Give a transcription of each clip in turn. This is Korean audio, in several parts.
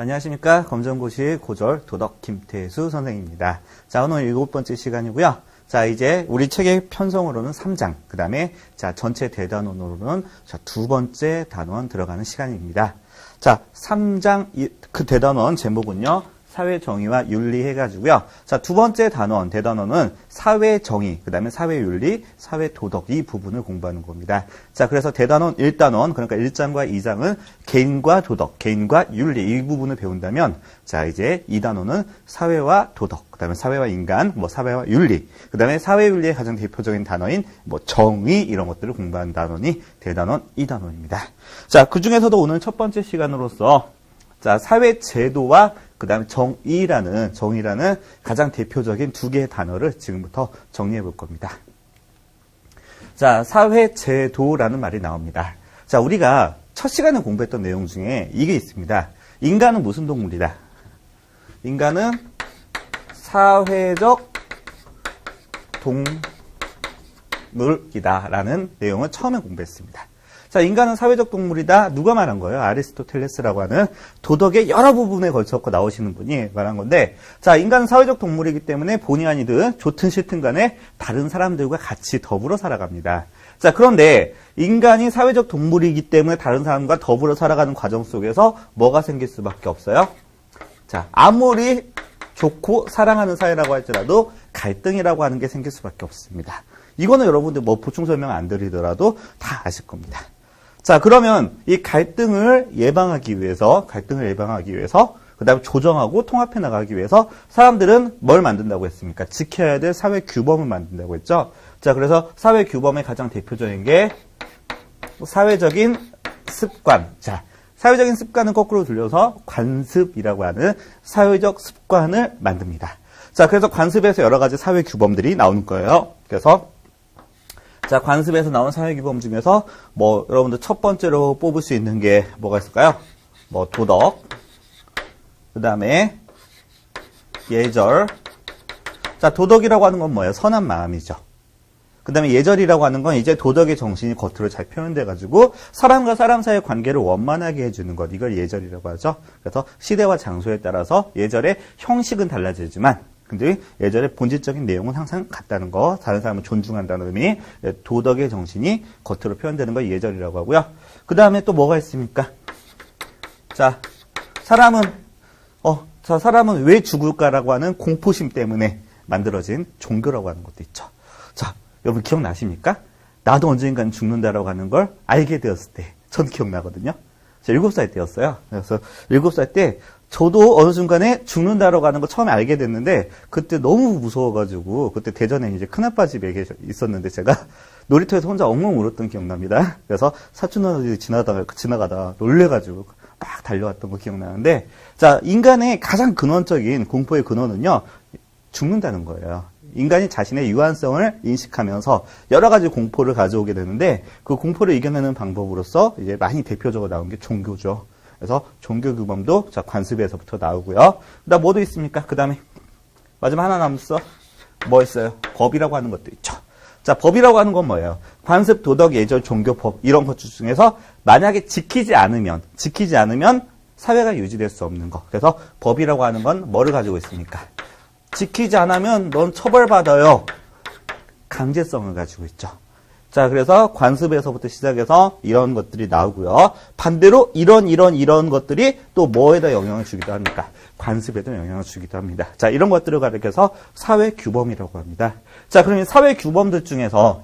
안녕하십니까. 검정고시 고졸 도덕 김태수 선생입니다. 자, 오늘 7번째 시간이고요. 자, 이제 우리 책의 편성으로는 3장, 그 다음에 자, 전체 대단원으로는 자, 2번째 단원 들어가는 시간입니다. 자, 3장 그 대단원 제목은요. 사회정의와 윤리 해가지고요. 자, 2번째 단원, 대단원은 사회정의, 그 다음에 사회윤리, 사회도덕 이 부분을 공부하는 겁니다. 자, 그래서 대단원 1단원, 그러니까 1장과 2장은 개인과 도덕, 개인과 윤리 이 부분을 배운다면 자, 이제 2단원은 사회와 도덕, 그 다음에 사회와 인간, 사회와 윤리, 그 다음에 사회윤리의 가장 대표적인 단어인 정의 이런 것들을 공부하는 단원이 대단원 2단원입니다. 자, 그 중에서도 오늘 첫 번째 시간으로서 자, 사회제도와 그 다음에 정의라는 가장 대표적인 두 개의 단어를 지금부터 정리해 볼 겁니다. 자, 사회제도라는 말이 나옵니다. 자, 우리가 첫 시간에 공부했던 내용 중에 이게 있습니다. 인간은 무슨 동물이다? 인간은 사회적 동물이다라는 내용을 처음에 공부했습니다. 자, 인간은 사회적 동물이다. 누가 말한 거예요? 아리스토텔레스라고 하는 도덕의 여러 부분에 걸쳐서 나오시는 분이 말한 건데, 자, 인간은 사회적 동물이기 때문에 본의 아니든 좋든 싫든 간에 다른 사람들과 같이 더불어 살아갑니다. 자, 그런데 인간이 사회적 동물이기 때문에 다른 사람과 더불어 살아가는 과정 속에서 뭐가 생길 수밖에 없어요? 자, 아무리 좋고 사랑하는 사회라고 할지라도 갈등이라고 하는 게 생길 수밖에 없습니다. 이거는 여러분들 보충 설명 안 드리더라도 다 아실 겁니다. 자, 그러면 이 갈등을 예방하기 위해서, 그 다음에 조정하고 통합해 나가기 위해서 사람들은 뭘 만든다고 했습니까? 지켜야 될 사회 규범을 만든다고 했죠? 자, 그래서 사회 규범의 가장 대표적인 게 사회적인 습관. 자, 사회적인 습관은 거꾸로 돌려서 관습이라고 하는 사회적 습관을 만듭니다. 자, 그래서 관습에서 여러 가지 사회 규범들이 나오는 거예요. 그래서 자, 관습에서 나온 사회규범 중에서 여러분들 첫 번째로 뽑을 수 있는 게 뭐가 있을까요? 도덕, 그 다음에 예절. 자, 도덕이라고 하는 건 뭐예요? 선한 마음이죠. 그 다음에 예절이라고 하는 건 이제 도덕의 정신이 겉으로 잘 표현돼가지고 사람과 사람 사이의 관계를 원만하게 해주는 것. 이걸 예절이라고 하죠. 그래서 시대와 장소에 따라서 예절의 형식은 달라지지만 근데 예절의 본질적인 내용은 항상 같다는 거, 다른 사람을 존중한다는 의미, 도덕의 정신이 겉으로 표현되는 걸 예절이라고 하고요. 그 다음에 또 뭐가 있습니까? 자, 사람은 왜 죽을까라고 하는 공포심 때문에 만들어진 종교라고 하는 것도 있죠. 자, 여러분 기억나십니까? 나도 언젠간 죽는다라고 하는 걸 알게 되었을 때, 전 기억나거든요. 제가 7살 때였어요. 그래서 7살 때 저도 어느 순간에 죽는다라고 하는 거 처음에 알게 됐는데 그때 너무 무서워가지고 그때 대전에 이제 큰아빠 집에 있었는데 제가 놀이터에서 혼자 엉엉 울었던 기억납니다. 그래서 사촌 누나들이 지나가다 놀래가지고 막 달려왔던 거 기억나는데 자, 인간의 가장 근원적인 공포의 근원은요 죽는다는 거예요. 인간이 자신의 유한성을 인식하면서 여러 가지 공포를 가져오게 되는데 그 공포를 이겨내는 방법으로서 이제 많이 대표적으로 나온 게 종교죠. 그래서 종교 규범도 자, 관습에서부터 나오고요. 그다음 뭐도 있습니까? 그다음에 마지막 하나 남았어. 뭐 있어요? 법이라고 하는 것도 있죠. 자, 법이라고 하는 건 뭐예요? 관습, 도덕, 예절, 종교, 법 이런 것 중에서 만약에 지키지 않으면 사회가 유지될 수 없는 거. 그래서 법이라고 하는 건 뭐를 가지고 있습니까? 지키지 않으면 넌 처벌받아요. 강제성을 가지고 있죠. 자, 그래서 관습에서부터 시작해서 이런 것들이 나오고요. 반대로 이런 것들이 또 뭐에다 영향을 주기도 합니까? 관습에도 영향을 주기도 합니다. 자, 이런 것들을 가리켜서 사회규범이라고 합니다. 자, 그럼 이 사회규범들 중에서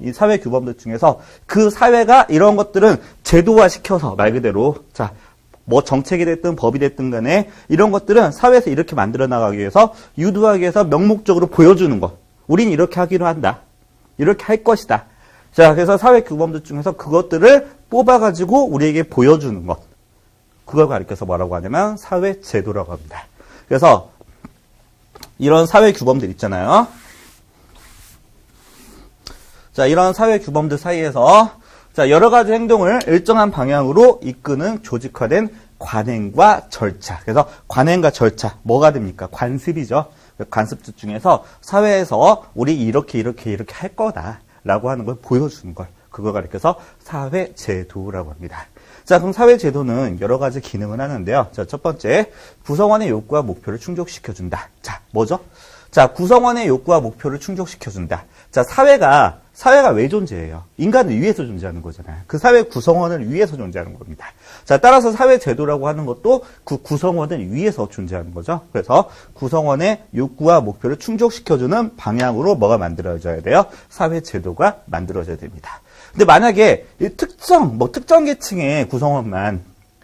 그 사회가 이런 것들은 제도화시켜서 말 그대로 자, 정책이 됐든 법이 됐든 간에 이런 것들은 사회에서 이렇게 만들어 나가기 위해서 유도하기 위해서 명목적으로 보여주는 것. 우린 이렇게 하기로 한다. 이렇게 할 것이다. 자, 그래서 사회 규범들 중에서 그것들을 뽑아가지고 우리에게 보여주는 것. 그걸 가리켜서 뭐라고 하냐면 사회 제도라고 합니다. 그래서 이런 사회 규범들 있잖아요. 자, 이런 사회 규범들 사이에서 자, 여러 가지 행동을 일정한 방향으로 이끄는 조직화된 관행과 절차. 그래서 관행과 절차, 뭐가 됩니까? 관습이죠. 관습 중에서 사회에서 우리 이렇게 할 거다라고 하는 걸 보여주는 걸. 그걸 가리켜서 사회제도라고 합니다. 자, 그럼 사회제도는 여러 가지 기능을 하는데요. 자, 첫 번째, 구성원의 욕구와 목표를 충족시켜준다. 자, 뭐죠? 자, 구성원의 욕구와 목표를 충족시켜준다. 자, 사회가 왜 존재해요? 인간을 위해서 존재하는 거잖아요. 그 사회 구성원을 위해서 존재하는 겁니다. 자, 따라서 사회제도라고 하는 것도 그 구성원을 위해서 존재하는 거죠. 그래서 구성원의 욕구와 목표를 충족시켜주는 방향으로 뭐가 만들어져야 돼요? 사회제도가 만들어져야 됩니다. 근데 만약에 특정 계층의 구성원만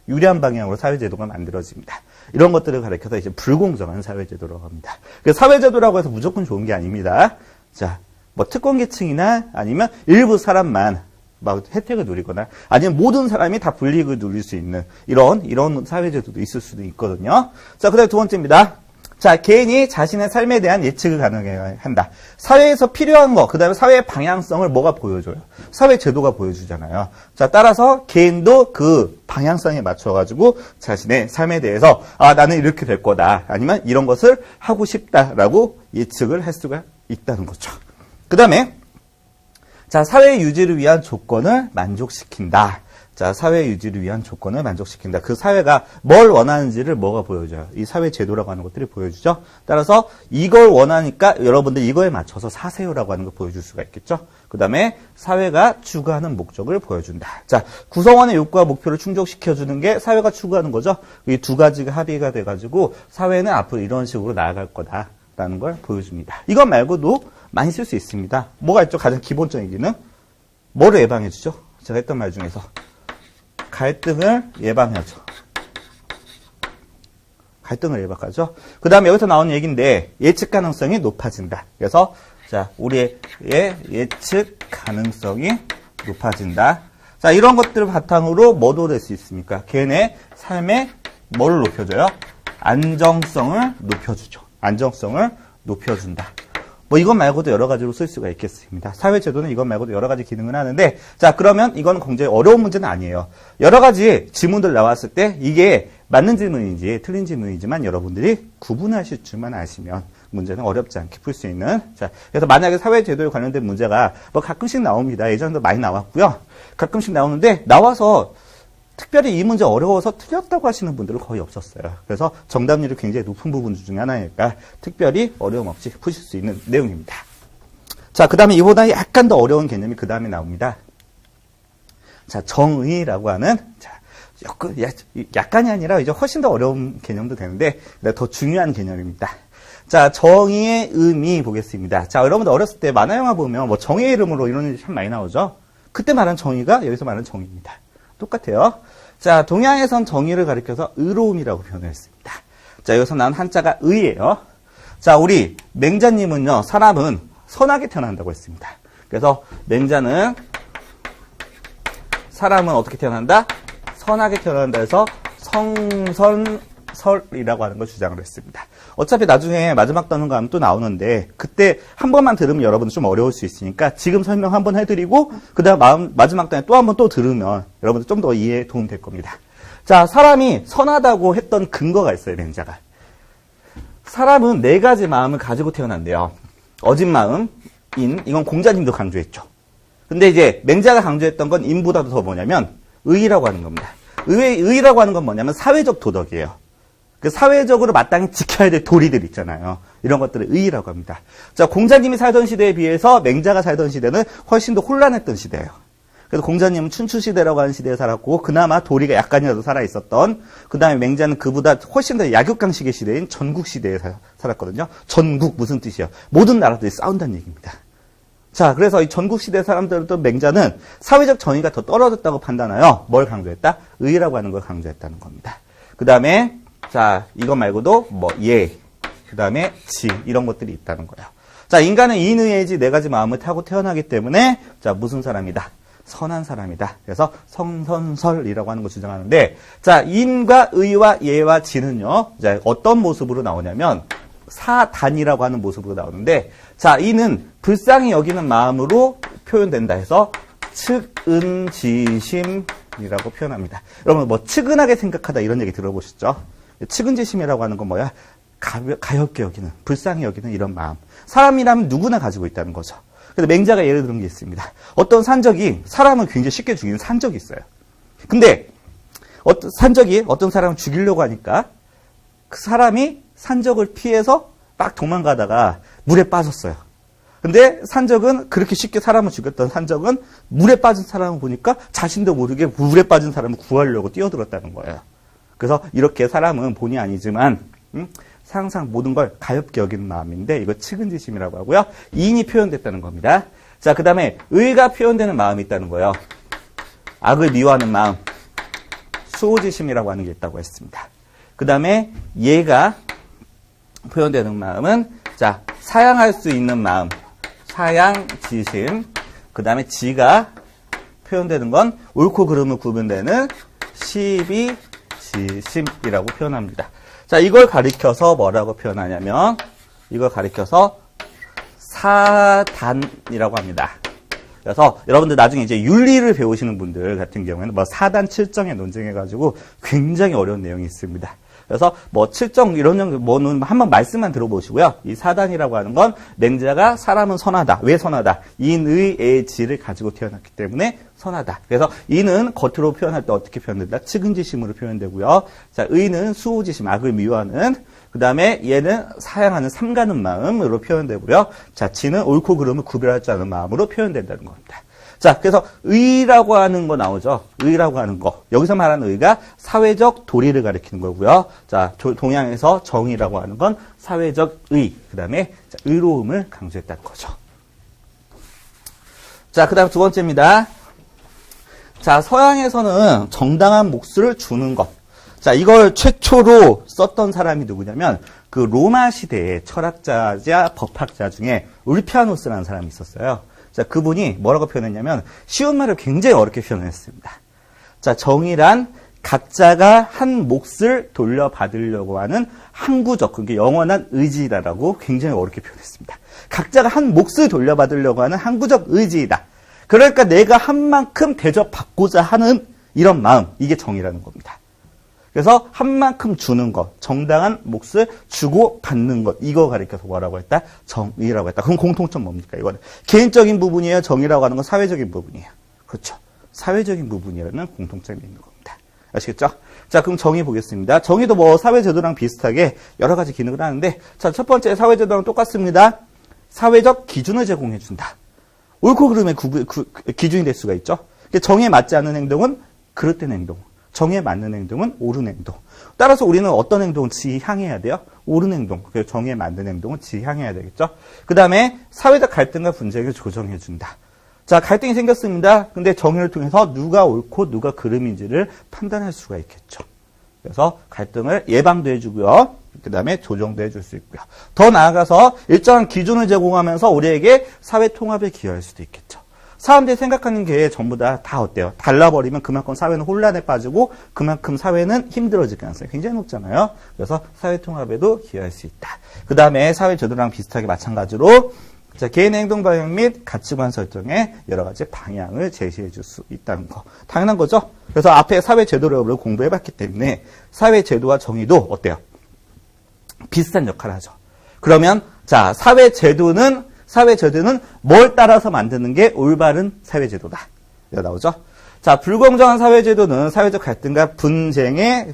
유리한 방향으로 사회제도가 만들어집니다. 이런 것들을 가리켜서 이제 불공정한 사회제도라고 합니다. 그래서 사회제도라고 해서 무조건 좋은 게 아닙니다. 자, 뭐 특권 계층이나 아니면 일부 사람만 막 혜택을 누리거나 아니면 모든 사람이 다 불이익을 누릴 수 있는 이런 사회제도도 있을 수도 있거든요. 자, 그다음에 두 번째입니다. 자, 개인이 자신의 삶에 대한 예측을 가능하게 한다. 사회에서 필요한 거, 그 다음에 사회의 방향성을 뭐가 보여줘요? 사회제도가 보여주잖아요. 자, 따라서 개인도 그 방향성에 맞춰가지고 자신의 삶에 대해서 나는 이렇게 될 거다. 아니면 이런 것을 하고 싶다라고 예측을 할 수가 있다는 거죠. 그 다음에 자, 사회 유지를 위한 조건을 만족시킨다. 자, 사회 유지를 위한 조건을 만족시킨다. 그 사회가 뭘 원하는지를 뭐가 보여줘요? 이 사회 제도라고 하는 것들이 보여주죠. 따라서 이걸 원하니까 여러분들 이거에 맞춰서 사세요라고 하는 걸 보여줄 수가 있겠죠. 그 다음에 사회가 추구하는 목적을 보여준다. 자, 구성원의 욕구와 목표를 충족시켜주는 게 사회가 추구하는 거죠. 이 두 가지가 합의가 돼가지고 사회는 앞으로 이런 식으로 나아갈 거다라는 걸 보여줍니다. 이것 말고도 많이 쓸 수 있습니다. 뭐가 있죠? 가장 기본적인 기능. 뭐를 예방해주죠? 제가 했던 말 중에서. 갈등을 예방하죠. 갈등을 예방하죠. 그 다음에 여기서 나온 얘기인데 예측 가능성이 높아진다. 그래서 자, 우리의 예측 가능성이 높아진다. 자, 이런 것들을 바탕으로 뭐도 될 수 있습니까? 개인의 삶에 뭘 높여줘요? 안정성을 높여주죠. 안정성을 높여준다. 뭐 이것 말고도 여러 가지로 쓸 수가 있겠습니다. 사회제도는 이것 말고도 여러 가지 기능을 하는데, 자, 그러면 이건 굉장히 어려운 문제는 아니에요. 여러 가지 질문들 나왔을 때 이게 맞는 질문인지 틀린 질문이지만 여러분들이 구분하실 줄만 아시면 문제는 어렵지 않게 풀 수 있는. 자, 그래서 만약에 사회제도에 관련된 문제가 뭐 가끔씩 나옵니다. 예전에도 많이 나왔고요. 가끔씩 나오는데 나와서 특별히 이 문제 어려워서 틀렸다고 하시는 분들은 거의 없었어요. 그래서 정답률이 굉장히 높은 부분 중에 하나니까 특별히 어려움 없이 푸실 수 있는 내용입니다. 자, 그 다음에 이보다 약간 더 어려운 개념이 그 다음에 나옵니다. 자, 정의라고 하는, 자, 약간이 아니라 이제 훨씬 더 어려운 개념도 되는데 더 중요한 개념입니다. 자, 정의의 의미 보겠습니다. 자, 여러분들 어렸을 때 만화 영화 보면 뭐 정의의 이름으로 이런 일이 참 많이 나오죠. 그때 말하는 정의가 여기서 말하는 정의입니다. 똑같아요. 자, 동양에선 정의를 가리켜서 의로움이라고 표현을 했습니다. 자, 여기서 나온 한자가 의예요. 자, 우리 맹자님은요, 사람은 선하게 태어난다고 했습니다. 그래서 맹자는 사람은 어떻게 태어난다? 선하게 태어난다 해서 성선설이라고 하는 걸 주장을 했습니다. 어차피 나중에 마지막 단원가 하면 또 나오는데 그때 한 번만 들으면 여러분들 좀 어려울 수 있으니까 지금 설명 한번 해드리고 그 다음 마지막 단에 또 한 번 또 들으면 여러분들 좀 더 이해에 도움 될 겁니다. 자, 사람이 선하다고 했던 근거가 있어요, 맹자가. 사람은 네 가지 마음을 가지고 태어난대요. 어진 마음, 인, 이건 공자님도 강조했죠. 근데 이제 맹자가 강조했던 건 인보다도 더 뭐냐면 의라고 하는 겁니다. 의라고 하는 건 뭐냐면 사회적 도덕이에요. 그 사회적으로 마땅히 지켜야 될 도리들 있잖아요. 이런 것들을 의라고 합니다. 자, 공자님이 살던 시대에 비해서 맹자가 살던 시대는 훨씬 더 혼란했던 시대예요. 그래서 공자님은 춘추시대라고 하는 시대에 살았고 그나마 도리가 약간이라도 살아있었던, 그 다음에 맹자는 그보다 훨씬 더 약육강식의 시대인 전국시대에 살았거든요. 전국 무슨 뜻이에요? 모든 나라들이 싸운다는 얘기입니다. 자, 그래서 이 전국시대 사람들도 맹자는 사회적 정의가 더 떨어졌다고 판단하여 뭘 강조했다? 의라고 하는 걸 강조했다는 겁니다. 그 다음에 자, 이거 말고도 뭐 그 다음에 지, 이런 것들이 있다는 거예요. 자, 인간은 인의의지 네 가지 마음을 타고 태어나기 때문에 자, 무슨 사람이다? 선한 사람이다. 그래서 성선설이라고 하는 걸 주장하는데, 자, 인과 의와 예와 지는요, 자, 어떤 모습으로 나오냐면 사단이라고 하는 모습으로 나오는데, 자, 이는 불쌍히 여기는 마음으로 표현된다 해서 측은지심이라고 표현합니다. 여러분 뭐 측은하게 생각하다 이런 얘기 들어보셨죠? 측은지심이라고 하는 건 뭐야? 가엽게 여기는, 불쌍히 여기는 이런 마음. 사람이라면 누구나 가지고 있다는 거죠. 그래서 맹자가 예를 들은 게 있습니다. 어떤 산적이 사람을 굉장히 쉽게 죽이는 산적이 있어요. 근데 산적이 어떤 사람을 죽이려고 하니까 그 사람이 산적을 피해서 막 도망가다가 물에 빠졌어요. 근데 산적은 그렇게 쉽게 사람을 죽였던 산적은 물에 빠진 사람을 보니까 자신도 모르게 물에 빠진 사람을 구하려고 뛰어들었다는 거예요. 그래서 이렇게 사람은 본의 아니지만 항상 모든 걸 가볍게 여기는 마음인데 이거 측은지심이라고 하고요. 이인이 표현됐다는 겁니다. 자, 그 다음에 의가 표현되는 마음이 있다는 거예요. 악을 미워하는 마음, 수호지심이라고 하는 게 있다고 했습니다. 그 다음에 예가 표현되는 마음은 자, 사양할 수 있는 마음, 사양지심. 그 다음에 지가 표현되는 건 옳고 그름을 구분되는 시비지심이라고 표현합니다. 자, 이걸 가리켜서 뭐라고 표현하냐면 이걸 가리켜서 사단이라고 합니다. 그래서 여러분들 나중에 이제 윤리를 배우시는 분들 같은 경우에는 뭐 사단 7정에 논증해가지고 굉장히 어려운 내용이 있습니다. 그래서 뭐 7정 이런 뭐는 한번 말씀만 들어보시고요. 이 사단이라고 하는 건 맹자가 사람은 선하다. 왜 선하다? 인의의 지를 가지고 태어났기 때문에 선하다. 그래서 이는 겉으로 표현할 때 어떻게 표현된다? 측은지심으로 표현되고요. 자, 의는 수호지심, 악을 미워하는. 그 다음에 얘는 사양하는 삼가는 마음으로 표현되고요. 자, 지는 옳고 그름을 구별할 줄 아는 마음으로 표현된다는 겁니다. 자, 그래서 의라고 하는 거 나오죠. 의라고 하는 거. 여기서 말하는 의가 사회적 도리를 가리키는 거고요. 자, 동양에서 정의라고 하는 건 사회적 의. 그 다음에 의로움을 강조했다는 거죠. 자, 그 다음 두 번째입니다. 자, 서양에서는 정당한 몫을 주는 것. 자, 이걸 최초로 썼던 사람이 누구냐면 그 로마 시대의 철학자자 법학자 중에 울피아노스라는 사람이 있었어요. 자, 그분이 뭐라고 표현했냐면 쉬운 말을 굉장히 어렵게 표현했습니다. 자, 정의란 각자가 한 몫을 돌려받으려고 하는 항구적, 그게 영원한 의지다라고 굉장히 어렵게 표현했습니다. 각자가 한 몫을 돌려받으려고 하는 항구적 의지이다. 그러니까 내가 한 만큼 대접받고자 하는 이런 마음, 이게 정의라는 겁니다. 그래서 한 만큼 주는 것, 정당한 몫을 주고 받는 것, 이거 가리켜서 뭐라고 했다? 정의라고 했다. 그럼 공통점 뭡니까? 이거는 개인적인 부분이에요. 정의라고 하는 건 사회적인 부분이에요. 그렇죠. 사회적인 부분이라는 공통점이 있는 겁니다. 아시겠죠? 자, 그럼 정의 보겠습니다. 정의도 뭐 사회제도랑 비슷하게 여러 가지 기능을 하는데, 자, 첫 번째 사회제도랑 똑같습니다. 사회적 기준을 제공해준다. 옳고 그름의 기준이 될 수가 있죠. 정의에 맞지 않는 행동은 그릇된 행동. 정의에 맞는 행동은 옳은 행동. 따라서 우리는 어떤 행동을 지향해야 돼요? 옳은 행동. 정의에 맞는 행동은 지향해야 되겠죠? 그 다음에 사회적 갈등과 분쟁을 조정해준다. 자, 갈등이 생겼습니다. 근데 정의를 통해서 누가 옳고 누가 그름인지를 판단할 수가 있겠죠. 그래서 갈등을 예방도 해주고요. 그 다음에 조정도 해줄 수 있고요. 더 나아가서 일정한 기준을 제공하면서 우리에게 사회 통합에 기여할 수도 있겠죠. 사람들이 생각하는 게 전부 다 어때요? 달라버리면 그만큼 사회는 혼란에 빠지고 그만큼 사회는 힘들어질 가능성이 굉장히 높잖아요. 그래서 사회 통합에도 기여할 수 있다. 그 다음에 사회제도랑 비슷하게 마찬가지로 자, 개인의 행동 방향 및 가치관 설정에 여러 가지 방향을 제시해 줄 수 있다는 거. 당연한 거죠? 그래서 앞에 사회제도를 공부해봤기 때문에 사회제도와 정의도 어때요? 비슷한 역할을 하죠. 그러면 자, 사회제도는 뭘 따라서 만드는 게 올바른 사회제도다. 여기 나오죠? 자, 불공정한 사회제도는 사회적 갈등과 분쟁의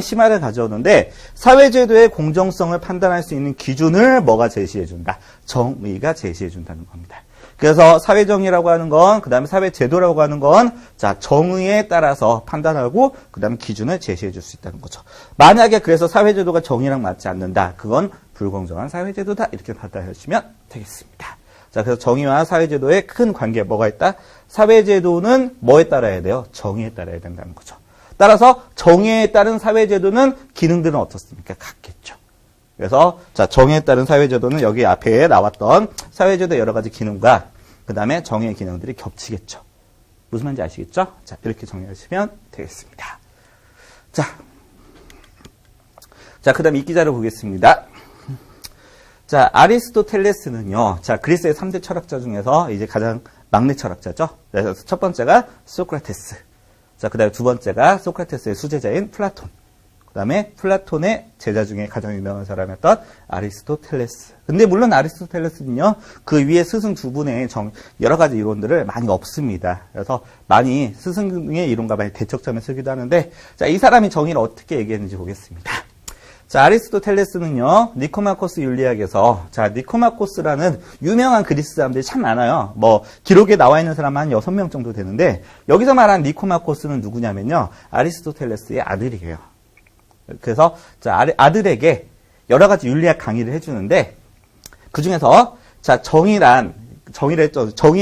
심화를 가져오는데 사회제도의 공정성을 판단할 수 있는 기준을 뭐가 제시해준다? 정의가 제시해준다는 겁니다. 그래서 사회정의라고 하는 건, 그 다음에 사회제도라고 하는 건, 자, 정의에 따라서 판단하고, 그 다음에 기준을 제시해줄 수 있다는 거죠. 만약에 그래서 사회제도가 정의랑 맞지 않는다. 그건 불공정한 사회제도다. 이렇게 판단하시면 되겠습니다. 자, 그래서 정의와 사회제도의 큰 관계에 뭐가 있다? 사회제도는 뭐에 따라야 돼요? 정의에 따라야 된다는 거죠. 따라서 정의에 따른 사회제도는 기능들은 어떻습니까? 같겠죠. 그래서 자, 정의에 따른 사회제도는 여기 앞에 나왔던 사회제도의 여러 가지 기능과 그 다음에 정의의 기능들이 겹치겠죠. 무슨 말인지 아시겠죠? 자, 이렇게 정리하시면 되겠습니다. 자, 그 다음 이 기자를 보겠습니다. 자, 아리스토텔레스는요, 자, 그리스의 3대 철학자 중에서 이제 가장 막내 철학자죠. 그래서 첫 번째가 소크라테스. 자, 그 다음에 두 번째가 소크라테스의 수제자인 플라톤. 그다음에 플라톤의 제자 중에 가장 유명한 사람이었던 아리스토텔레스. 근데 물론 아리스토텔레스는요, 그 위에 스승 두 분의 여러 가지 이론들을 많이 없습니다. 그래서 많이 스승의 이론과 많이 대척점에 쓰기도 하는데, 자, 이 사람이 정의를 어떻게 얘기했는지 보겠습니다. 자, 아리스토텔레스는요, 니코마코스 윤리학에서, 자, 니코마코스라는 유명한 그리스 사람들이 참 많아요. 뭐, 기록에 나와 있는 사람은 한 6명 정도 되는데, 여기서 말한 니코마코스는 누구냐면요, 아리스토텔레스의 아들이에요. 그래서, 자, 아들에게 여러 가지 윤리학 강의를 해주는데, 그 중에서, 자, 정의에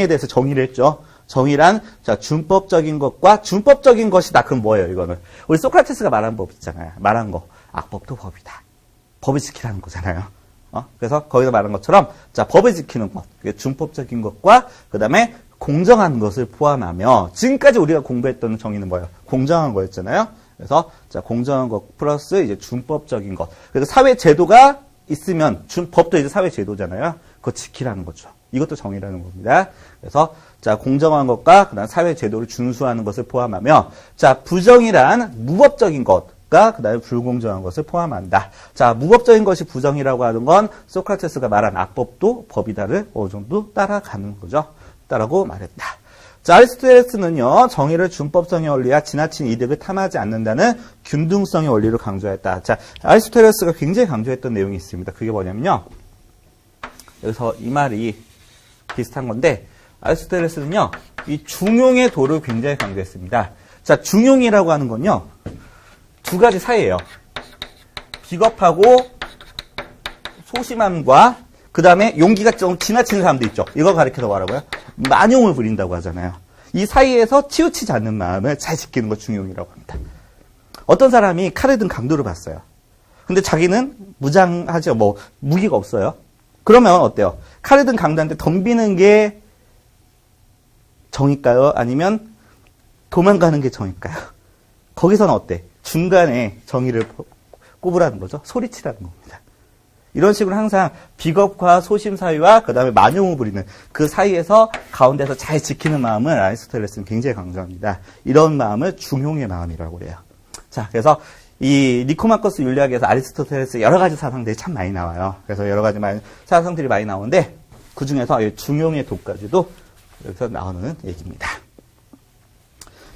대해서 정의를 했죠. 정의란, 자, 준법적인 것과 준법적인 것이다. 그럼 뭐예요, 이거는? 우리 소크라테스가 말한 법 있잖아요. 말한 거. 악법도 법이다. 법을 지키라는 거잖아요. 그래서 거기서 말한 것처럼, 자, 법을 지키는 것, 그게 준법적인 것과, 그 다음에 공정한 것을 포함하며, 지금까지 우리가 공부했던 정의는 뭐예요? 공정한 거였잖아요. 그래서, 자, 공정한 것 플러스 이제 준법적인 것. 그래서 사회 제도가 있으면, 법도 이제 사회 제도잖아요. 그거 지키라는 거죠. 이것도 정의라는 겁니다. 그래서, 자, 공정한 것과, 그 다음 사회 제도를 준수하는 것을 포함하며, 자, 부정이란 무법적인 것, 그 다음에 불공정한 것을 포함한다. 자, 무법적인 것이 부정이라고 하는 건 소크라테스가 말한 악법도 법이다를 어느 정도 따라가는 거죠. 따라고 말했다. 자, 아리스토텔레스는요, 정의를 준법성의 원리와 지나친 이득을 탐하지 않는다는 균등성의 원리로 강조했다. 자, 아리스토텔레스가 굉장히 강조했던 내용이 있습니다. 그게 뭐냐면요, 여기서 이 말이 비슷한 건데, 아리스토텔레스는요, 이 중용의 도를 굉장히 강조했습니다. 자, 중용이라고 하는 건요, 두 가지 사이예요. 비겁하고 소심함과 그 다음에 용기가 좀 지나치는 사람도 있죠. 이거 가리켜서 뭐라고요? 만용을 부린다고 하잖아요. 이 사이에서 치우치지 않는 마음을 잘 지키는 거 중용이라고 합니다. 어떤 사람이 칼을 든 강도를 봤어요. 근데 자기는 무장하죠. 뭐 무기가 없어요. 그러면 어때요? 칼을 든 강도한테 덤비는 게 정일까요? 아니면 도망가는 게 정일까요? 거기서는 어때? 중간에 정의를 꼽으라는 거죠. 소리치라는 겁니다. 이런 식으로 항상 비겁과 소심 사이와 그 다음에 만용을 부리는 그 사이에서 가운데서 잘 지키는 마음을 아리스토텔레스는 굉장히 강조합니다. 이런 마음을 중용의 마음이라고 그래요. 자, 그래서 이 니코마코스 윤리학에서 아리스토텔레스 여러 가지 사상들이 참 많이 나와요. 그래서 여러 가지 사상들이 많이 나오는데 그 중에서 중용의 도까지도 여기서 나오는 얘기입니다.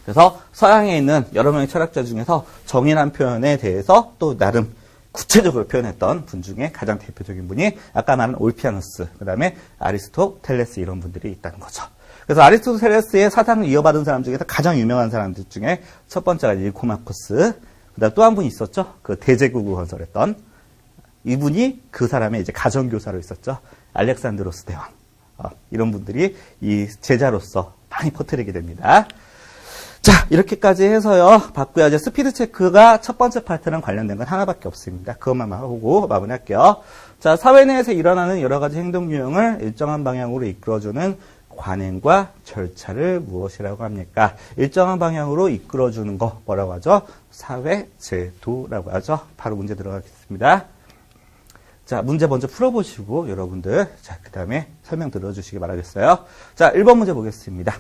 그래서 서양에 있는 여러 명의 철학자 중에서 정의란 표현에 대해서 또 나름 구체적으로 표현했던 분 중에 가장 대표적인 분이 아까 말한 올피아누스, 그 다음에 아리스토텔레스 이런 분들이 있다는 거죠. 그래서 아리스토텔레스의 사상을 이어받은 사람 중에서 가장 유명한 사람들 중에 첫 번째가 니코마코스, 그 다음 또 한 분이 있었죠. 그 대제국을 건설했던 이분이 그 사람의 이제 가정교사로 있었죠. 알렉산드로스 대왕. 이런 분들이 이 제자로서 많이 퍼뜨리게 됩니다. 자, 이렇게까지 해서요. 봤고요. 이제 스피드 체크가 첫 번째 파트랑 관련된 건 하나밖에 없습니다. 그것만 하고 마무리할게요. 자, 사회 내에서 일어나는 여러 가지 행동 유형을 일정한 방향으로 이끌어주는 관행과 절차를 무엇이라고 합니까? 일정한 방향으로 이끌어주는 거 뭐라고 하죠? 사회 제도라고 하죠. 바로 문제 들어가겠습니다. 자, 문제 먼저 풀어보시고 여러분들, 자, 그 다음에 설명 들어주시기 바라겠어요. 자, 1번 문제 보겠습니다.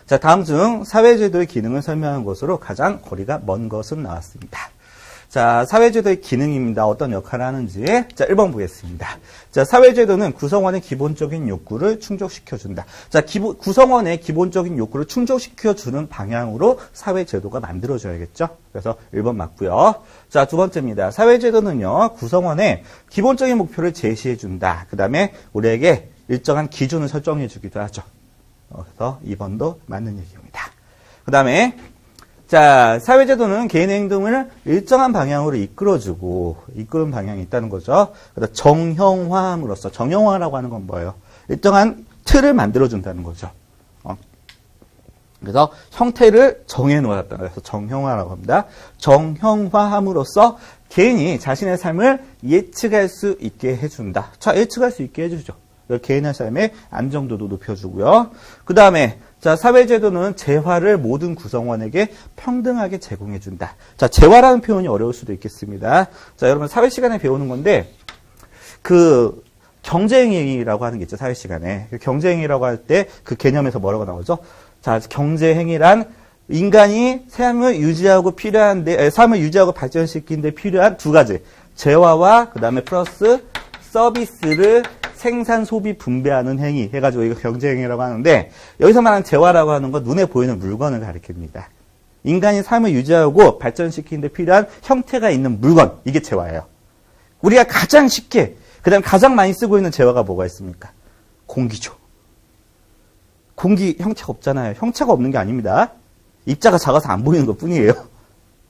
자, 다음 중 사회제도의 기능을 설명한 것으로 가장 거리가 먼 것은 나왔습니다. 자, 사회제도의 기능입니다. 어떤 역할을 하는지. 자, 1번 보겠습니다. 자, 사회제도는 구성원의 기본적인 욕구를 충족시켜준다. 자, 구성원의 기본적인 욕구를 충족시켜주는 방향으로 사회제도가 만들어져야겠죠? 그래서 1번 맞고요. 자, 두 번째입니다. 사회제도는요, 구성원의 기본적인 목표를 제시해준다. 그 다음에 우리에게 일정한 기준을 설정해주기도 하죠. 그래서 2번도 맞는 얘기입니다. 그 다음에 자, 사회제도는 개인의 행동을 일정한 방향으로 이끄는 방향이 있다는 거죠. 그래서 정형화함으로써, 정형화라고 하는 건 뭐예요? 일정한 틀을 만들어준다는 거죠. 그래서 형태를 정해놓았다. 그래서 정형화라고 합니다. 정형화함으로써 개인이 자신의 삶을 예측할 수 있게 해준다. 자, 예측할 수 있게 해주죠. 개인의 삶의 안정도도 높여주고요. 그 다음에 자, 사회제도는 재화를 모든 구성원에게 평등하게 제공해준다. 자, 재화라는 표현이 어려울 수도 있겠습니다. 자, 여러분 사회 시간에 배우는 건데 그 경제행위라고 하는 게 있죠. 사회 시간에 경제행위라고 할 때 그 개념에서 뭐라고 나오죠? 자, 경제행위란 인간이 삶을 유지하고 삶을 유지하고 발전시키는 데 필요한 두 가지. 재화와 그 다음에 플러스 서비스를 생산, 소비, 분배하는 행위 해가지고 이거 경제행위라고 하는데, 여기서 말하는 재화라고 하는 건 눈에 보이는 물건을 가리킵니다. 인간이 삶을 유지하고 발전시키는 데 필요한 형태가 있는 물건, 이게 재화예요. 우리가 가장 쉽게, 그 다음에 가장 많이 쓰고 있는 재화가 뭐가 있습니까? 공기죠. 공기 형체가 없잖아요. 형체가 없는 게 아닙니다. 입자가 작아서 안 보이는 것 뿐이에요.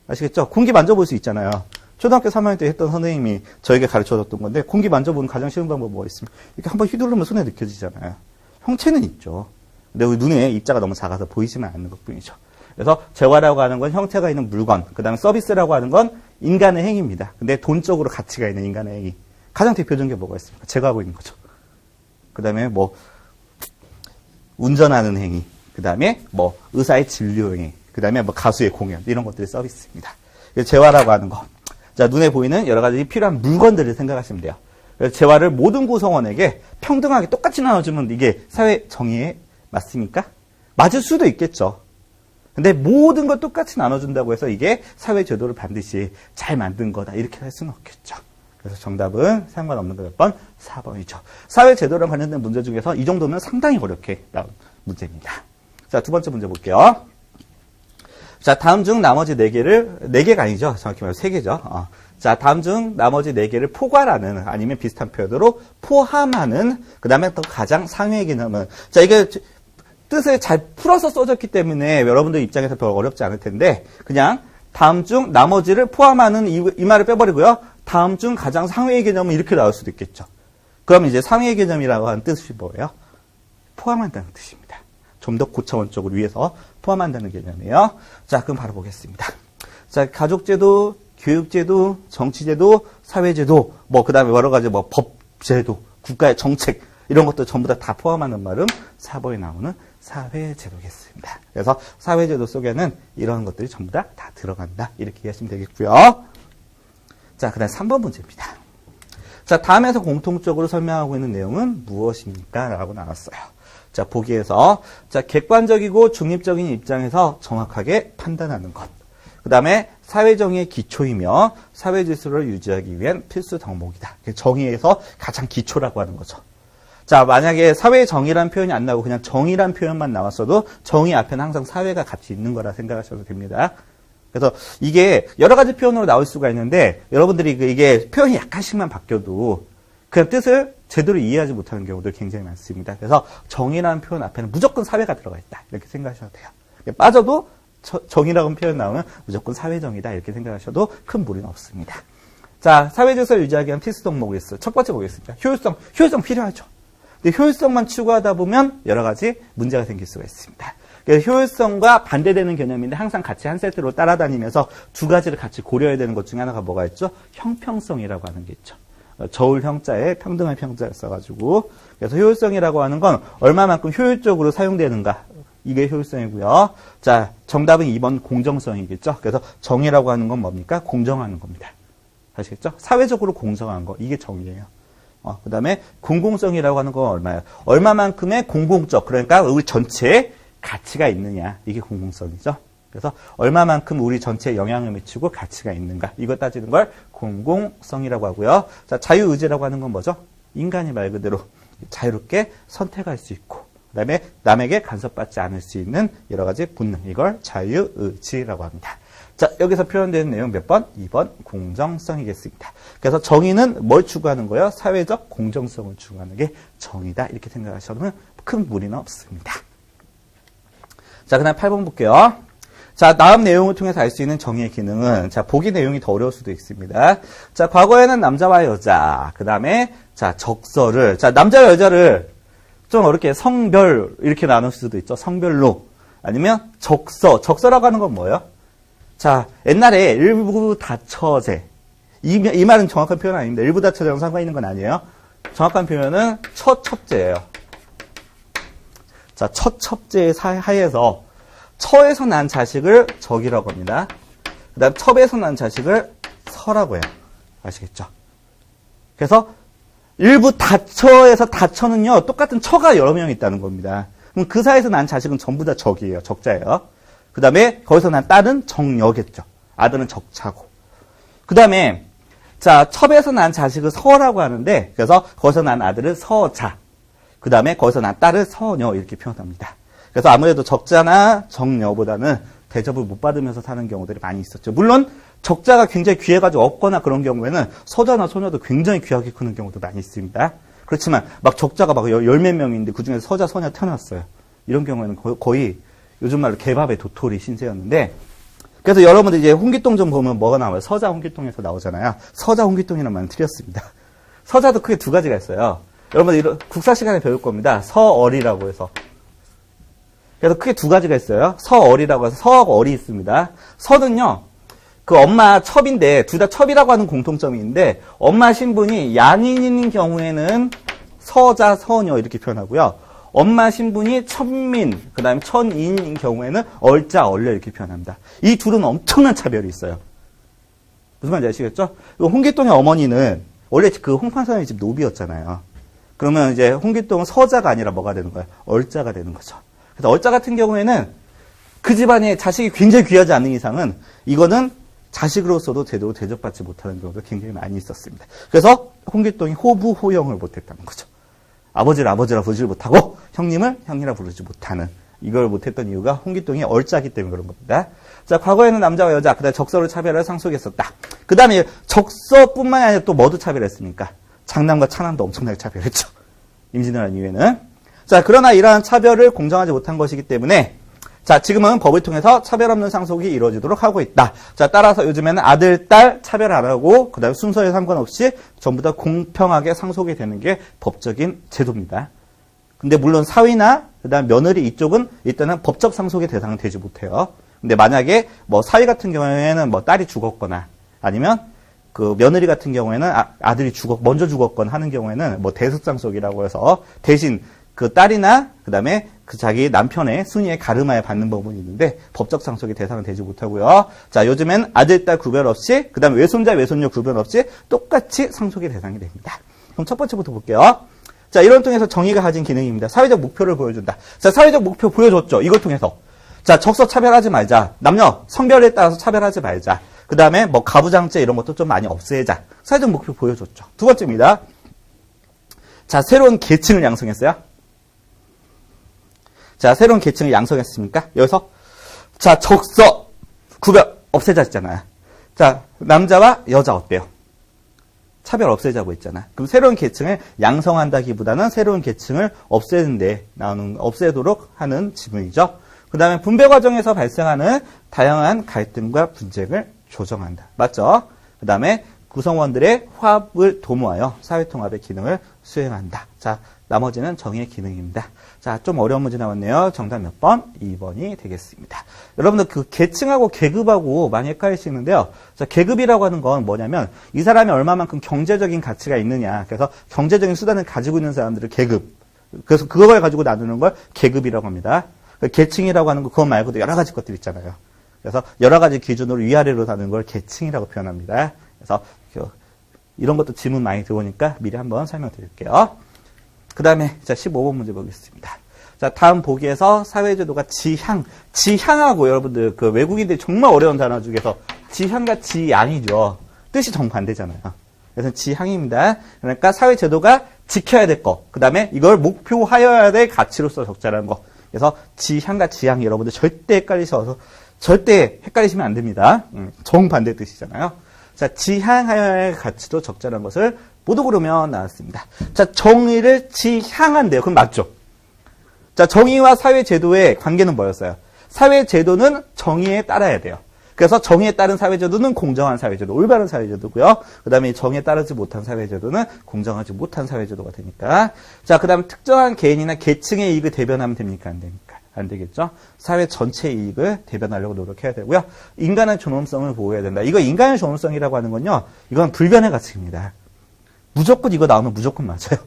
아시겠죠? 공기 만져볼 수 있잖아요. 초등학교 3학년 때 했던 선생님이 저에게 가르쳐줬던 건데, 공기 만져보는 가장 쉬운 방법이 뭐가 있습니까? 이렇게 한번 휘두르면 손에 느껴지잖아요. 형체는 있죠. 근데 우리 눈에 입자가 너무 작아서 보이지만 않는 것 뿐이죠. 그래서 재화라고 하는 건 형태가 있는 물건, 그 다음에 서비스라고 하는 건 인간의 행위입니다. 근데 돈적으로 가치가 있는 인간의 행위. 가장 대표적인 게 뭐가 있습니까? 제가 하고 있는 거죠. 그 다음에 운전하는 행위. 그 다음에 의사의 진료 행위. 그 다음에 가수의 공연. 이런 것들이 서비스입니다. 재화라고 하는 거. 자, 눈에 보이는 여러 가지 필요한 물건들을 생각하시면 돼요. 그래서 재화를 모든 구성원에게 평등하게 똑같이 나눠주면 이게 사회 정의에 맞습니까? 맞을 수도 있겠죠. 근데 모든 걸 똑같이 나눠준다고 해서 이게 사회 제도를 반드시 잘 만든 거다. 이렇게 할 수는 없겠죠. 그래서 정답은 상관없는 거 몇 번? 4번이죠. 사회 제도랑 관련된 문제 중에서 이 정도면 상당히 어렵게 나온 문제입니다. 자, 두 번째 문제 볼게요. 자, 다음 중 나머지 4개가 아니죠. 정확히 말해서 3개죠. 자, 다음 중 나머지 4개를 포괄하는, 아니면 비슷한 표현으로 포함하는, 그 다음에 또 가장 상위의 개념은, 자, 이게 뜻을 잘 풀어서 써졌기 때문에 여러분들 입장에서 별로 어렵지 않을 텐데, 그냥 다음 중 나머지를 포함하는 이 말을 빼버리고요. 다음 중 가장 상위의 개념은 이렇게 나올 수도 있겠죠. 그럼 이제 상위의 개념이라고 하는 뜻이 뭐예요? 포함한다는 뜻입니다. 좀 더 고차원적으로 위해서 포함한다는 개념이에요. 자, 그럼 바로 보겠습니다. 자, 가족제도, 교육제도, 정치제도, 사회제도, 그 다음에 여러 가지 법제도, 국가의 정책, 이런 것도 전부 다 포함하는 말은 4번에 나오는 사회제도겠습니다. 그래서 사회제도 속에는 이런 것들이 전부 다 들어간다. 이렇게 이해하시면 되겠고요. 자, 그 다음 3번 문제입니다. 자, 다음에서 공통적으로 설명하고 있는 내용은 무엇입니까? 라고 나왔어요. 자, 보기에서, 자, 객관적이고 중립적인 입장에서 정확하게 판단하는 것. 그 다음에 사회정의의 기초이며 사회질서를 유지하기 위한 필수 덕목이다. 정의에서 가장 기초라고 하는 거죠. 자, 만약에 사회정의란 표현이 안 나오고 그냥 정의란 표현만 나왔어도 정의 앞에는 항상 사회가 같이 있는 거라 생각하셔도 됩니다. 그래서 이게 여러 가지 표현으로 나올 수가 있는데 여러분들이 이게 표현이 약간씩만 바뀌어도 그냥 뜻을 제대로 이해하지 못하는 경우도 굉장히 많습니다. 그래서 정의라는 표현 앞에는 무조건 사회가 들어가 있다. 이렇게 생각하셔도 돼요. 빠져도 정의라는 표현 나오면 무조건 사회정의다. 이렇게 생각하셔도 큰 무리는 없습니다. 자, 사회질서를 유지하기 위한 필수 덕목이 있어요. 첫 번째 보겠습니다. 효율성 필요하죠. 근데 효율성만 추구하다 보면 여러 가지 문제가 생길 수가 있습니다. 효율성과 반대되는 개념인데 항상 같이 한 세트로 따라다니면서 두 가지를 같이 고려해야 되는 것 중에 하나가 뭐가 있죠? 형평성이라고 하는 게 있죠. 저울 형자에 평등한 평자를 써가지고 그래서 효율성이라고 하는 건 얼마만큼 효율적으로 사용되는가 이게 효율성이고요. 자, 정답은 2번 공정성이겠죠. 그래서 정의라고 하는 건 뭡니까? 공정하는 겁니다. 아시겠죠? 사회적으로 공정한 거 이게 정의예요. 그 다음에 공공성이라고 하는 건 얼마예요? 얼마만큼의 공공적 그러니까 우리 전체에 가치가 있느냐 이게 공공성이죠. 그래서 얼마만큼 우리 전체에 영향을 미치고 가치가 있는가 이거 따지는 걸 공공성이라고 하고요. 자, 자유의지라고 하는 건 뭐죠? 인간이 말 그대로 자유롭게 선택할 수 있고 그다음에 남에게 간섭받지 않을 수 있는 여러 가지 본능 이걸 자유의지라고 합니다. 자, 여기서 표현되는 내용 몇 번? 2번 공정성이겠습니다. 그래서 정의는 뭘 추구하는 거예요? 사회적 공정성을 추구하는 게 정의다 이렇게 생각하셔도 큰 무리는 없습니다. 자, 그 다음 8번 볼게요. 자, 다음 내용을 통해서 알 수 있는 정의의 기능은, 자, 보기 내용이 더 어려울 수도 있습니다. 자, 과거에는 남자와 여자, 그 다음에, 자, 적서를, 자, 남자와 여자를 좀 어렵게 성별, 이렇게 나눌 수도 있죠. 성별로. 아니면 적서라고 하는 건 뭐예요? 자, 옛날에 일부 다처제. 이 말은 정확한 표현은 아닙니다. 일부 다처제랑 상관 있는 건 아니에요. 정확한 표현은 처첩제예요. 자, 처첩제의 하에서 처에서 난 자식을 적이라고 합니다. 그 다음 첩에서 난 자식을 서라고 해요. 아시겠죠? 그래서 일부 다처에서 다처는요. 똑같은 처가 여러 명 있다는 겁니다. 그럼 그 사이에서 난 자식은 전부 다 적이에요. 적자예요. 그 다음에 거기서 난 딸은 정여겠죠. 아들은 적자고. 그 다음에 자, 첩에서 난 자식을 서라고 하는데, 그래서 거기서 난 아들을 서자. 그 다음에 거기서 난 딸을 서녀, 이렇게 표현합니다. 그래서 아무래도 적자나 정여보다는 대접을 못 받으면서 사는 경우들이 많이 있었죠. 물론, 적자가 굉장히 귀해가지고 없거나 그런 경우에는 서자나 소녀도 굉장히 귀하게 크는 경우도 많이 있습니다. 그렇지만, 막 적자가 막 열 몇 명인데 그 중에서 서자, 소녀 태어났어요. 이런 경우에는 거의 요즘 말로 개밥의 도토리 신세였는데, 그래서 여러분들 이제 홍길동 좀 보면 뭐가 나와요? 서자 홍길동에서 나오잖아요. 서자 홍길동이라는 말은 틀렸습니다. 서자도 크게 두 가지가 있어요. 여러분들 국사 시간에 배울 겁니다. 서얼이라고 해서. 그래서 크게 두 가지가 있어요. 서얼이라고 해서 서하고 얼이 있습니다. 서는요, 그 엄마 첩인데, 둘 다 첩이라고 하는 공통점이 있는데, 엄마 신분이 양인인 경우에는 서자, 서녀 이렇게 표현하고요. 엄마 신분이 천민, 그 다음에 천인인 경우에는 얼자, 얼려 이렇게 표현합니다. 이 둘은 엄청난 차별이 있어요. 무슨 말인지 아시겠죠? 홍길동의 어머니는 원래 그 홍판사의 집 노비였잖아요. 그러면 이제 홍길동은 서자가 아니라 뭐가 되는 거예요? 얼자가 되는 거죠. 그래서 얼자 같은 경우에는 그 집안에 자식이 굉장히 귀하지 않은 이상은 이거는 자식으로서도 제대로 대접받지 못하는 경우도 굉장히 많이 있었습니다. 그래서 홍길동이 호부, 호영을 못했다는 거죠. 아버지를 아버지라 부르지 못하고 형님을 형이라 부르지 못하는, 이걸 못했던 이유가 홍길동이 얼짜기 때문에 그런 겁니다. 자, 과거에는 남자와 여자, 그 다음에 적서를 차별을 상속했었다. 그 다음에 적서뿐만 아니라 또 뭐도 차별했습니까? 장남과 차남도 엄청나게 차별했죠. 임진왜란 이후에는. 자, 그러나 이러한 차별을 공정하지 못한 것이기 때문에 자, 지금은 법을 통해서 차별 없는 상속이 이루어지도록 하고 있다. 자, 따라서 요즘에는 아들, 딸 차별 안 하고 그다음에 순서에 상관없이 전부 다 공평하게 상속이 되는 게 법적인 제도입니다. 근데 물론 사위나 그다음 며느리 이쪽은 일단은 법적 상속의 대상은 되지 못해요. 근데 만약에 뭐 사위 같은 경우에는 뭐 딸이 죽었거나 아니면 그 며느리 같은 경우에는 아들이 먼저 죽었거나 하는 경우에는 뭐 대속상속이라고 해서 대신 그 딸이나 그다음에 그 자기 남편의 순위의 가름하에 받는 부분이 있는데 법적 상속의 대상은 되지 못하고요. 자, 요즘엔 아들, 딸 구별 없이 그다음에 외손자, 외손녀 구별 없이 똑같이 상속의 대상이 됩니다. 그럼 첫 번째부터 볼게요. 자, 이런 통해서 정의가 가진 기능입니다. 사회적 목표를 보여준다. 자, 사회적 목표 보여줬죠. 이걸 통해서. 자, 적서 차별하지 말자. 남녀 성별에 따라서 차별하지 말자. 그다음에 뭐 가부장제 이런 것도 좀 많이 없애자. 사회적 목표 보여줬죠. 두 번째입니다. 자, 새로운 계층을 양성했어요. 자, 새로운 계층을 양성했습니까? 여기서 자, 적서 구별 없애자 했잖아요. 자, 남자와 여자 어때요? 차별 없애자고 했잖아. 그럼 새로운 계층을 양성한다기보다는 새로운 계층을 없애도록 하는 지문이죠. 그 다음에 분배 과정에서 발생하는 다양한 갈등과 분쟁을 조정한다. 맞죠? 그 다음에 구성원들의 화합을 도모하여 사회통합의 기능을 수행한다. 자, 나머지는 정의의 기능입니다. 자, 좀 어려운 문제 나왔네요. 정답 몇 번? 2번이 되겠습니다. 여러분들 그 계층하고 계급하고 많이 헷갈리시는데요. 자, 계급이라고 하는 건 뭐냐면 이 사람이 얼마만큼 경제적인 가치가 있느냐. 그래서 경제적인 수단을 가지고 있는 사람들을 계급. 그래서 그걸 가지고 나누는 걸 계급이라고 합니다. 계층이라고 하는 거 그것 말고도 여러 가지 것들 있잖아요. 그래서 여러 가지 기준으로 위아래로 나누는 걸 계층이라고 표현합니다. 그래서 이런 것도 질문 많이 들어오니까 미리 한번 설명드릴게요. 그 다음에 자 15번 문제 보겠습니다. 자, 다음 보기에서 사회제도가 지향하고 여러분들 그 외국인들이 정말 어려운 단어 중에서 지향과 지양이죠. 뜻이 정반대잖아요. 그래서 지향입니다. 그러니까 사회제도가 지켜야 될 거, 그 다음에 이걸 목표하여야 될 가치로서 적자라는 거. 그래서 지향과 지양 여러분들 절대 헷갈리시면 안 됩니다. 정반대 뜻이잖아요. 자, 지향하여야 할 가치도 적자라는 것을 모두 고르면 나왔습니다. 자, 정의를 지향한대요. 그럼 맞죠? 자, 정의와 사회제도의 관계는 뭐였어요? 사회제도는 정의에 따라야 돼요. 그래서 정의에 따른 사회제도는 공정한 사회제도, 올바른 사회제도고요. 그 다음에 정의에 따르지 못한 사회제도는 공정하지 못한 사회제도가 되니까. 자, 그 다음 특정한 개인이나 계층의 이익을 대변하면 됩니까? 안 됩니까? 안 되겠죠? 사회 전체 이익을 대변하려고 노력해야 되고요. 인간의 존엄성을 보호해야 된다. 이거 인간의 존엄성이라고 하는 건요, 이건 불변의 가치입니다. 무조건 이거 나오면 무조건 맞아요.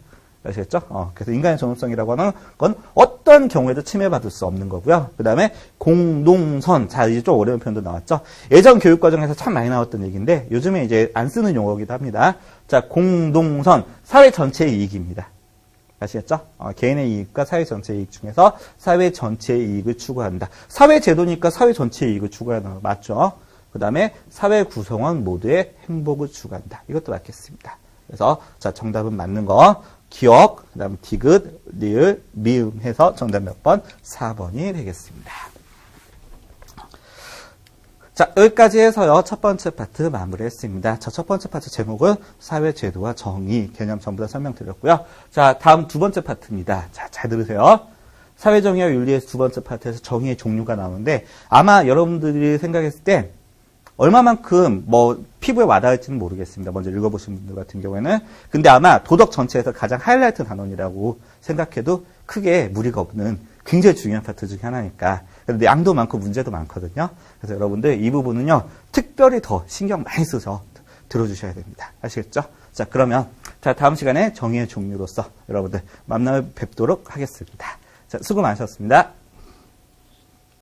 아시겠죠? 그래서 인간의 존엄성이라고 하는 건 어떤 경우에도 침해받을 수 없는 거고요. 그 다음에 공동선. 자, 이제 좀 어려운 표현도 나왔죠? 예전 교육과정에서 참 많이 나왔던 얘기인데 요즘에 이제 안 쓰는 용어기도 합니다. 자, 공동선. 사회 전체의 이익입니다. 아시겠죠? 개인의 이익과 사회 전체의 이익 중에서 사회 전체의 이익을 추구한다. 사회 제도니까 사회 전체의 이익을 추구하는 거 맞죠? 그 다음에 사회 구성원 모두의 행복을 추구한다. 이것도 맞겠습니다. 그래서 자 정답은 맞는 거 기억, 그 다음 디귿, 리을, 미음 해서 정답 몇 번? 4번이 되겠습니다. 자, 여기까지 해서요, 첫 번째 파트 마무리했습니다. 자, 첫 번째 파트 제목은 사회 제도와 정의 개념 전부 다 설명드렸고요. 자, 다음 두 번째 파트입니다. 자, 잘 들으세요. 사회 정의와 윤리에서 두 번째 파트에서 정의의 종류가 나오는데 아마 여러분들이 생각했을 때 얼마만큼 피부에 와닿을지는 모르겠습니다. 먼저 읽어보신 분들 같은 경우에는. 근데 아마 도덕 전체에서 가장 하이라이트 단원이라고 생각해도 크게 무리가 없는 굉장히 중요한 파트 중에 하나니까. 근데 양도 많고 문제도 많거든요. 그래서 여러분들 이 부분은요, 특별히 더 신경 많이 써서 들어주셔야 됩니다. 아시겠죠? 자, 그러면 자 다음 시간에 정의의 종류로서 여러분들 만나 뵙도록 하겠습니다. 자, 수고 많으셨습니다.